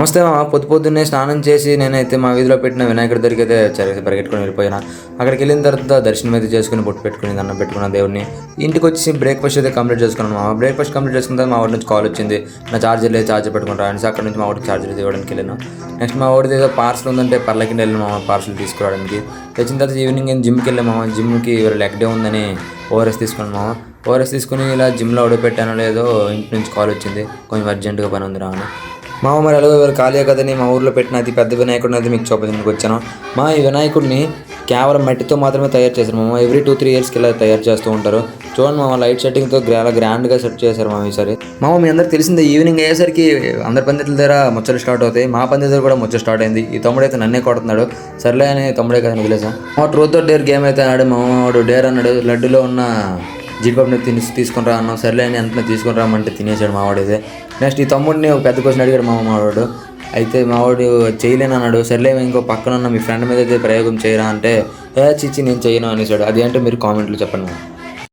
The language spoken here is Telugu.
నమస్తే మామ. పొద్దున్నే స్నానం చేసి నేనైతే మా వీధిలో పెట్టిన వినాయకుడి దగ్గరికి అయితే పరిగెట్టుకొని వెళ్ళిపోయినా. అక్కడికి వెళ్ళిన తర్వాత దర్శనం అయితే చేసుకుని బొట్టు పెట్టుకుని దండం పెట్టుకున్న దేవుడిని. ఇంటికి వచ్చి బ్రేక్ఫాస్ట్ అయితే కంప్లీట్ చేసుకున్నాను మామ. బ్రేక్ఫాస్ట్ కంప్లీట్ చేసుకున్న తర్వాత మా వాడి నుంచి కాల్ వచ్చింది, నా చార్జర్ లేదు, చార్జర్ పెట్టుకుంటా అనేసి అక్కడ నుంచి మా వాడికి చార్జర్ ఇవ్వడానికి వెళ్ళాను. నెక్స్ట్ మా వాడిది ఏదో పార్సల్ ఉందంటే పర్లకి వెళ్ళాను మామ పార్సల్ తీసుకురావడానికి. తెచ్చిన తర్వాత ఈవినింగ్ నేను జిమ్కి వెళ్ళాను మామ. జిమ్కి లెగ్ డే ఉందని ఓఆర్ఎస్ తీసుకున్నాను మామ. ఓఆర్ఎస్ తీసుకుని ఇలా జిమ్లో పెట్టానో లేదో ఇంటి నుంచి కాల్ వచ్చింది, కొంచెం అర్జెంటుగా పని ఉంది రా అని. మా మరి ఎలాగో ఖాళీ కదని మా ఊర్లో పెట్టిన అతి పెద్ద వినాయకుడిని అయితే మీకు చూపడానికి వచ్చాను. ఈ వినాయకుడిని కేవలం మట్టితో మాత్రమే తయారు చేశారు మామ. ఎవ్రీ 2-3 ఇయర్స్కి ఇలా తయారు చేస్తూ ఉంటారు. చూడండి మామ, లైట్ సెట్టింగ్తో గ్రాండ్గా సెట్ చేశారు మామ ఈసారి. మామ మీ అందరికి తెలిసిందే, ఈవినింగ్ అయ్యేసరికి అందరి పందిట్ల దగ్గర ముచ్చలు స్టార్ట్ అవుతాయి. మా పందిల దగ్గర కూడా ముచ్చలు స్టార్ట్ అయింది. ఈ తమ్ముడు అయితే నన్నే కొడుతున్నాడు. సర్లే అని తమ్ముడే కదా వదిలేసాం. మా ట్రూత్ ఆర్ డేర్ గేమ్ అయితే ఆడాడు. మామూడు డేర్ అన్నాడు, లడ్డులో ఉన్న జీడిపప్పుని తీసుకుని రా అన్నాం. సర్లే అని ఎంత తీసుకుని రామంటే తినేసాడు మావాడైతే. నెక్స్ట్ ఈ తమ్ముడిని ఒక పెద్ద క్వశ్చన్ అడిగాడు మావాడు. అయితే మావాడు చేయలేను అన్నాడు. సర్లే ఇంకో పక్కన ఉన్న మీ ఫ్రెండ్ మీద అయితే ప్రయోగం చేయరా అంటే చిచ్చి నేను చేయను అనేసాడు. అది అంటే మీరు కామెంట్లో చెప్పండి.